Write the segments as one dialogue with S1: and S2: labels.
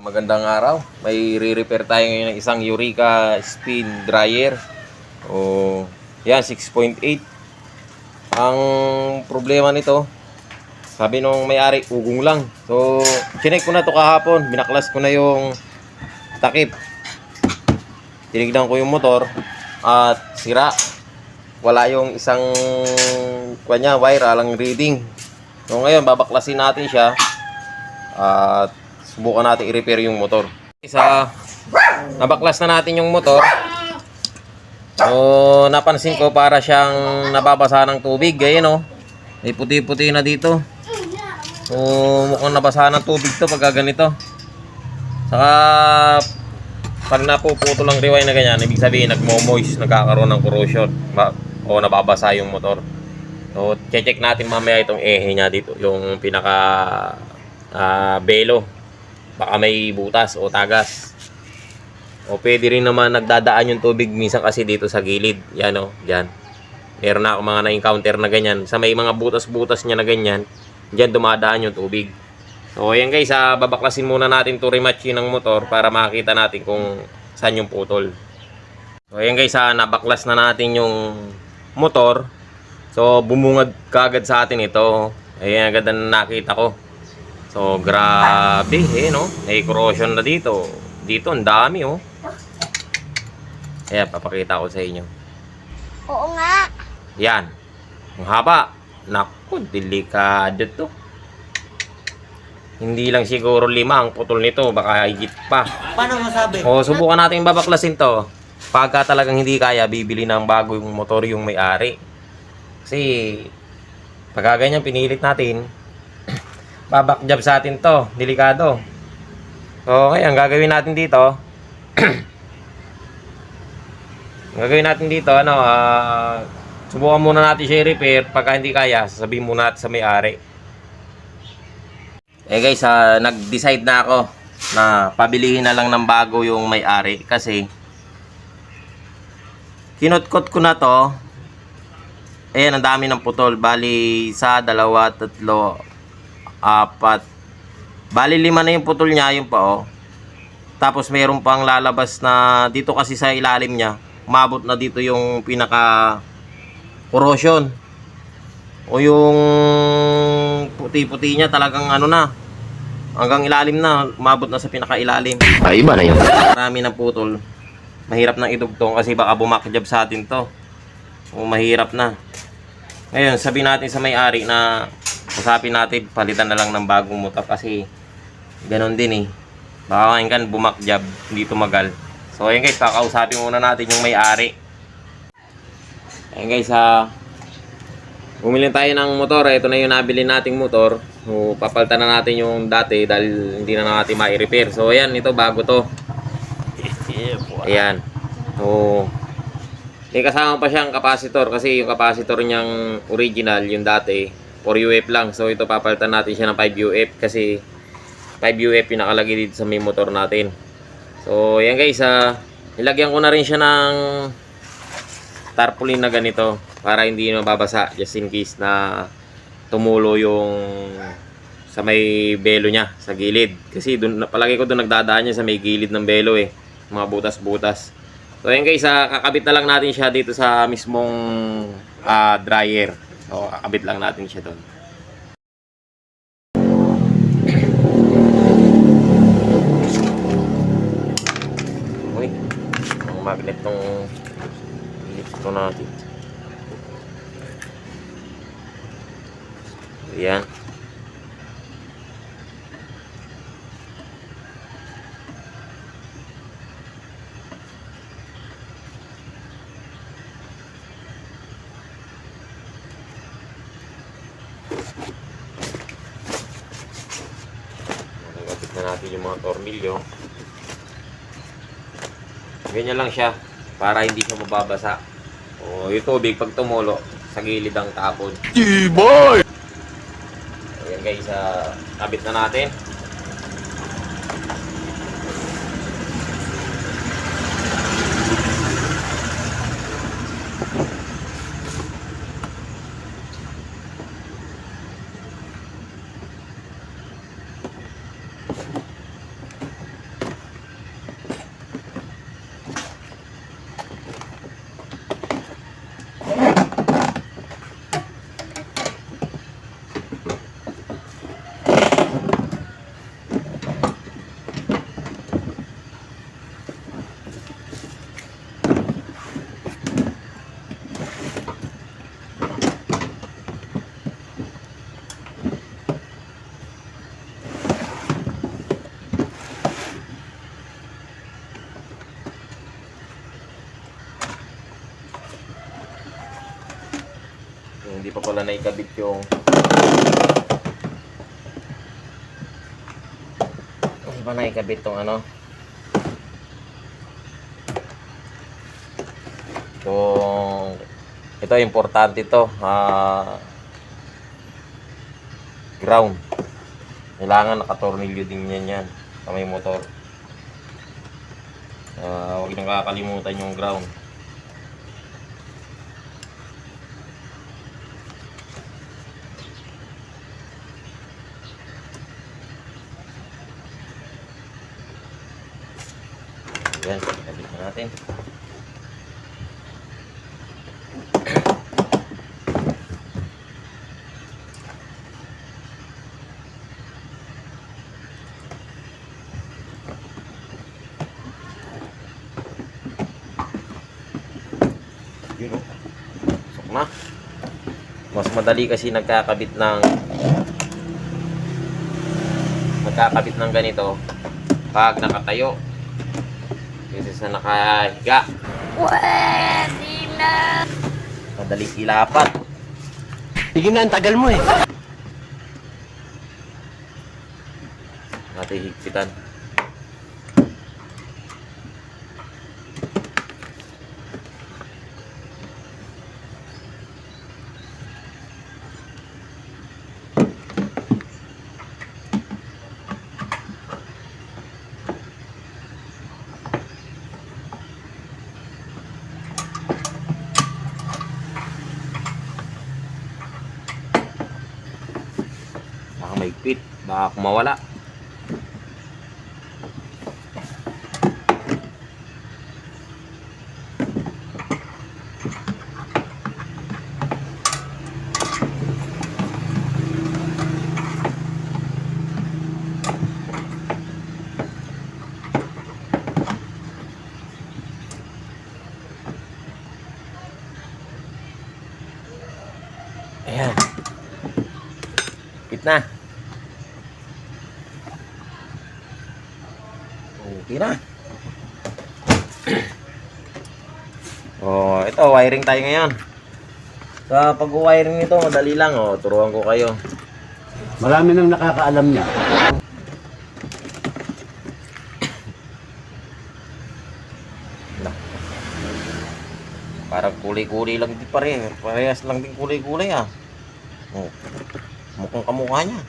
S1: magandang araw. May re-repair tayo ngayon ng isang Eureka spin dryer. O, yan, 6.8. Ang problema nito, sabi nung may-ari, ugong lang. So, chinek ko na to kahapon. Binaklas ko na yung takip. Tinignan ko yung motor at sira. Wala yung isang wire, alang reading. So, ngayon, babaklasin natin siya. At subukan natin i-repair yung motor. Nabaklas na natin yung motor. So, napansin ko para siyang nababasa ng tubig. Ganyan, oh. May puti-puti na dito. So, mukhang nabasa ng tubig to pagka ganito. Saka, pag napuputo lang rewind na ganyan, ibig sabihin nagmo-moist, nagkakaroon ng corrosion. O nababasa yung motor. So, check natin mamaya itong ehe niya dito. Yung pinaka belo. Baka may butas o tagas. O pwede rin naman nagdadaan yung tubig minsan kasi dito sa gilid. Yan, o, dyan. Meron na ako mga na-encounter na ganyan. Sa may mga butas-butas niya na ganyan, dyan dumadaan yung tubig. So ayan guys, babaklasin muna natin to rematch ng motor para makita natin kung saan yung putol. So ayan guys, nabaklas na natin yung motor. So bumungad kagad sa atin ito. Ayan, agad na nakita ko. So grabe, no? May corrosion na dito. Dito ang dami, oh. Ayan, papakita ko sa inyo.
S2: Oo nga.
S1: Yan. Ang haba. Naku, delikado to. Hindi lang siguro 5 ang putol nito. Baka higit pa.
S3: Paano masabi?
S1: O, subukan natin babaklasin to. Pagka talagang hindi kaya, bibili ng bago yung motor yung may-ari. Kasi, pagka ganyan pinilit natin, babakjab sa atin to. Delikado. So, ngayon, gagawin natin dito. Subukan muna natin siya i-repair. Pagka hindi kaya, sasabihin muna natin sa may-ari. Eh guys, nag-decide na ako na pabilihin na lang ng bago yung may-ari. Kasi, kinutkot ko na to. Ayan, ang dami ng putol. Bali, 1, 2, 3, 4. Bali 5 na yung putol niya, yung pa, oh. Tapos mayroon pang lalabas na dito kasi sa ilalim niya. Umabot na dito yung pinaka corrosion. O yung puti-puti niya talagang ano na. Hanggang ilalim na, umabot na sa pinaka-ilalim.
S4: Ay, iba na yun.
S1: Marami ng putol. Mahirap nang idugtong kasi baka bumakjab sa atin to. O mahirap na. Ngayon, sabihin natin sa may-ari na usapin natin, palitan na lang ng bagong motor kasi ganon din, eh. Baka ngayon kan bumakjab, hindi tumagal. So ayun guys, kakausapin muna natin yung may-ari. Ayun guys, bumili tayo ng motor. Ito na yung nabili nating motor. So papalitan na natin yung dati dahil hindi na natin ma-repair. So ayan, ito bago to. Ayan. So may kasama pa siyang capacitor kasi yung capacitor niyang original, yung dati 4UF lang. So ito papalitan natin siya ng 5UF kasi 5UF yung nakalagay dito sa may motor natin. So ayan guys, nilagyan ko na rin siya ng tarpaulin na ganito para hindi mababasa, just in case na tumulo yung sa may belo niya sa gilid. Kasi doon, palagi ko doon nagdadaan niya sa may gilid ng belo, eh, mga butas-butas. So ayan guys, kakabit na lang natin siya dito sa mismong dryer. So kakabit lang natin siya doon. Uy, ang magnet tong ito natin. Ayan. Nagabit na natin yung mga tornilyo. Ganyan lang siya para hindi siya mababasa. O yung tubig pag tumulo sa gilid ang tapon.
S4: Boy!
S1: Ayan guys, kabit na natin. ko lang na ikabit yung hindi pa na ikabit tong ano itong ito importante to ground kailangan nakatornilyo din yan sa may motor. Huwag niyong kakalimutan yung ground. Yan, kabit na natin. Yun o. Sok na. Mas madali kasi nagkakabit ng ganito pag nakatayo kasi sa nakahiga.
S2: Pwede na.
S1: Madali ilapat.
S4: Sige na, ang tagal mo eh.
S1: Natin higpitan. Baka maigpit, baka kumawala. Ayan. Higpit na. Okay na. Oh, ito wiring tayo ngayon. Sa pag-wiring nito, madali lang turuan ko kayo.
S4: Marami nang nakakaalam niya.
S1: Parang kulay-kulay lang din parehas lang din kulay-kulay ah. Oh. Mukhang kamukha niya.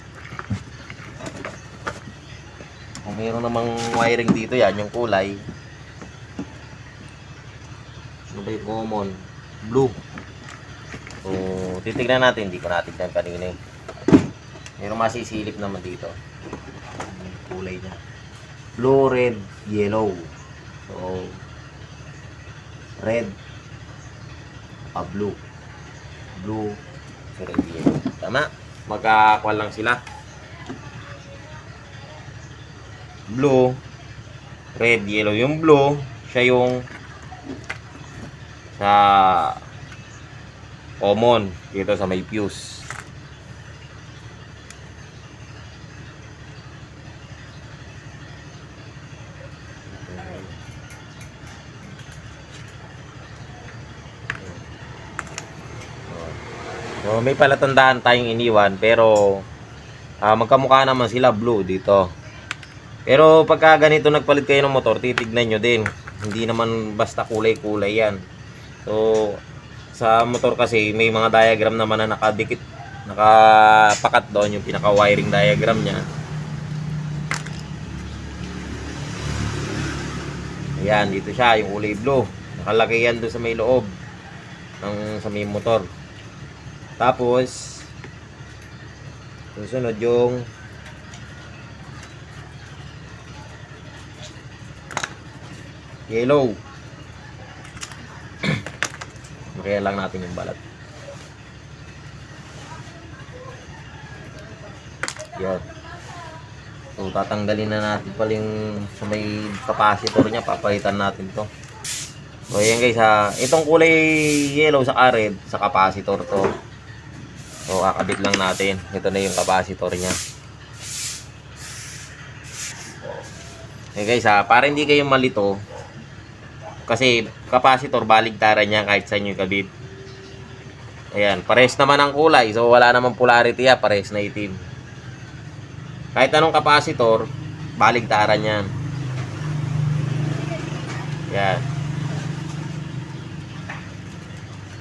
S1: Kung meron namang wiring dito yan, yung kulay. Ano ba yung common? Blue. So, titignan natin. Hindi ko natignan kanina eh. Meron masisilip naman dito. Yung kulay niya. Blue, red, yellow. So, red, blue. Blue, red, yellow. Tama? Magkakuha lang sila. Blue, red, yellow. Yung blue, siya yung sa common dito sa may fuse. So, may palatandaan tayong iniwan pero magkamukha naman sila blue dito. Pero pagka ganito nagpalit kayo ng motor, titignan nyo din. Hindi naman basta kulay-kulay yan. So, sa motor kasi may mga diagram naman na nakadikit, nakapakat doon yung pinaka-wiring diagram niya. Ayan, dito siya, yung kulay blue. Nakalagay yan doon sa may loob sa may motor. Tapos, susunod yung yellow. Kaya lang natin yung balat. Yan. So, tatanggalin na natin pala yung sa may capacitor niya. Papalitan natin to. So, ayan guys ha. Itong kulay yellow sa red, sa capacitor to. So, kakabit lang natin. Ito na yung capacitor niya. Okay guys ha, para hindi kayo malito. Kasi capacitor baligtaran niya kahit saan yung kabit. Ayan, pares naman ang kulay. So, wala namang polarity yan. Pares na itim. Kahit anong capacitor, baligtaran yan. Yan.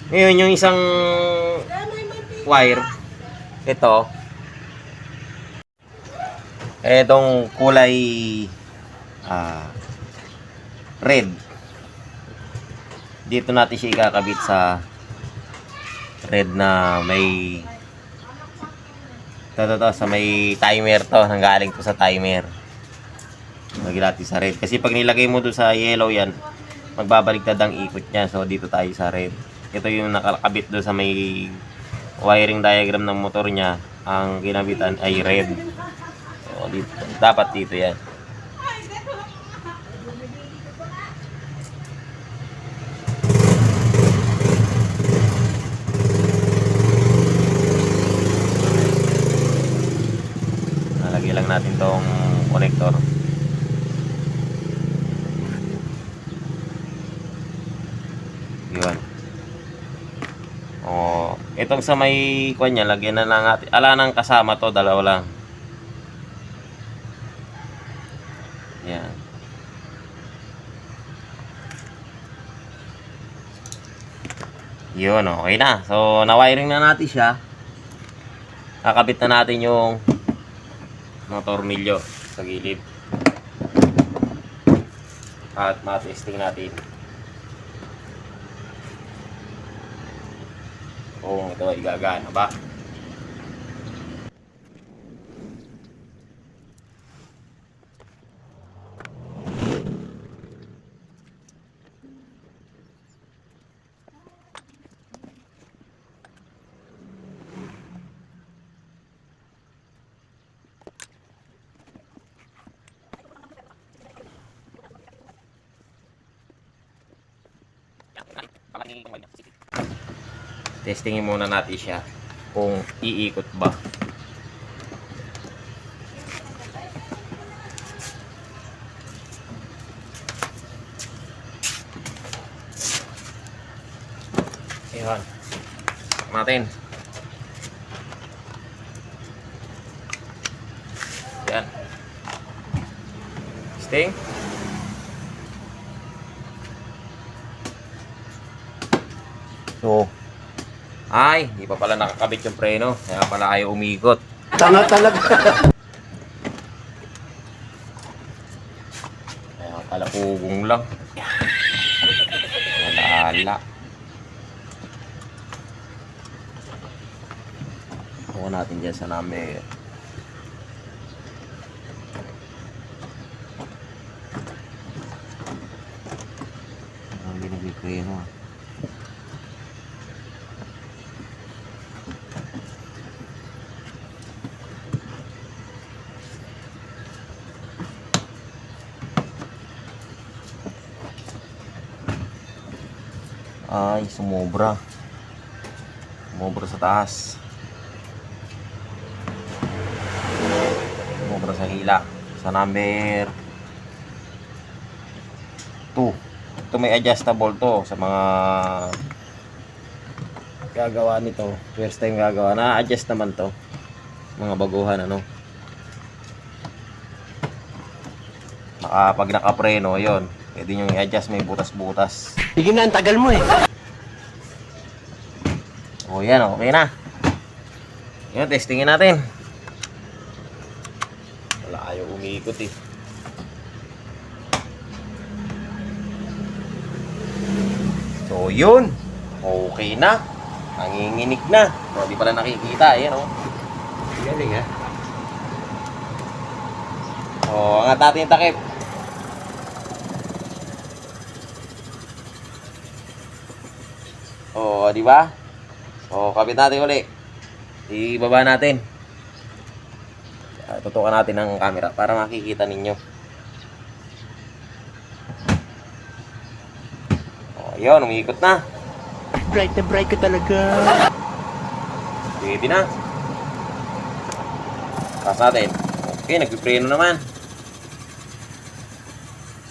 S1: Ngayon, yung isang wire, ito, etong kulay red. Dito natin siya ikakabit sa red na may sa may timer to, nanggaling to sa timer. Lagyan natin sa red. Kasi pag nilagay mo doon sa yellow yan, magbabaliktad ang ikot niya. So, dito tayo sa red. Ito yung nakakabit doon sa may wiring diagram ng motor niya. Ang ginabitan ay red. So, dito, dapat dito yan. Nalagay lang natin tong connector. Yun. Oh, itong sa may kuwan niya, lagyan na lang natin. Ala nang kasama to, dalawa lang. Yan. Yun, okay na. So, na-wiring na natin siya. Kakabit na natin yung mga tornilyo sa gilid. At matesting natin kung ito ay gagana ba. Testingin muna natin siya kung iikot ba. Ayan. Natin. Yan. Testing. So, ay, hindi pa pala nakakabit yung preno. Kaya pala ayaw umikot.
S4: Tanga talaga.
S1: Kaya pala ugong lang. Wala. Huwag natin dyan sa number. Ang binag-preno. Ay, sumobra. Sumobra sa taas. Sumobra sa hila. Sa number 2. Ito may adjustable to sa mga gagawa nito. First time gagawa. Na-adjust naman to. Mga baguhan, ano. Pag nakapreno, yon. Pwede nyo i-adjust, may butas-butas.
S4: Sige na, ang tagal mo eh.
S1: O yan, okay na. Yan, testingin natin. Wala, ayaw umiikot eh. So yun, okay na. Nanginginig na. So, di pala nakikita, ayan o.
S4: Galing ha.
S1: O, angat natin yung takip. O, di ba? O, kabit natin uli. Ibaba natin. Tutukan natin ang camera para makikita ninyo. O, yun, umiikot na.
S4: Bright na bright ka talaga.
S1: Pwede na. Taas natin. Okay, nagpipreno naman.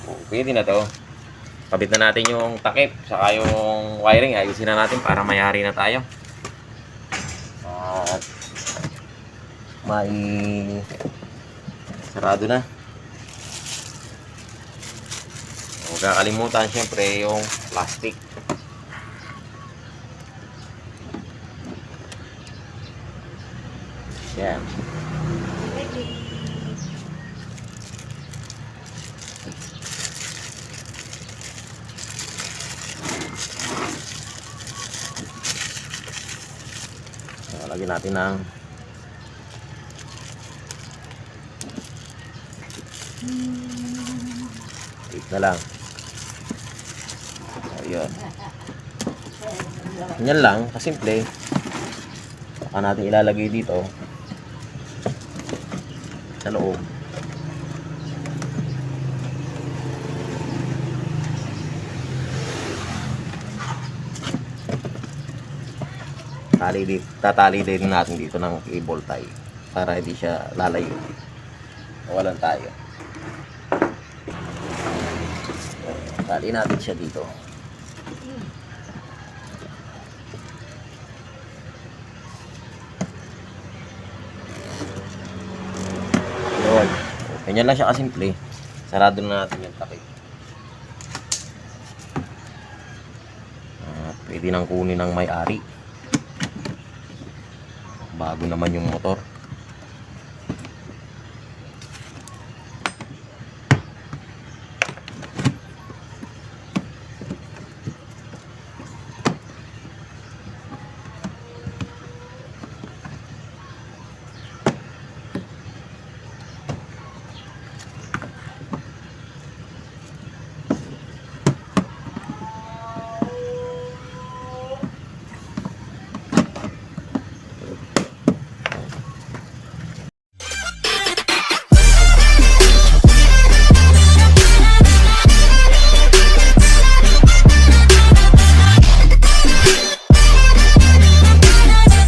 S1: O, pwede na to. Kabit na natin yung takip, saka yung wiring. Ayusin na natin para mayari na tayo. At may sarado na. Huwag kakalimutan syempre yung plastic. Yan. Lagyan natin ng tape na lang. Ayun. Ganyan lang, kasimple. Saka natin ilalagay dito sa loob. Tatali din natin dito ng cable tie para hindi siya lalayo. Walang tayo. Tali natin siya dito. Yun. Ganyan lang siya kasimple. Sarado na natin yung takip. Pwede nang kunin ng may-ari. Bago naman yung motor.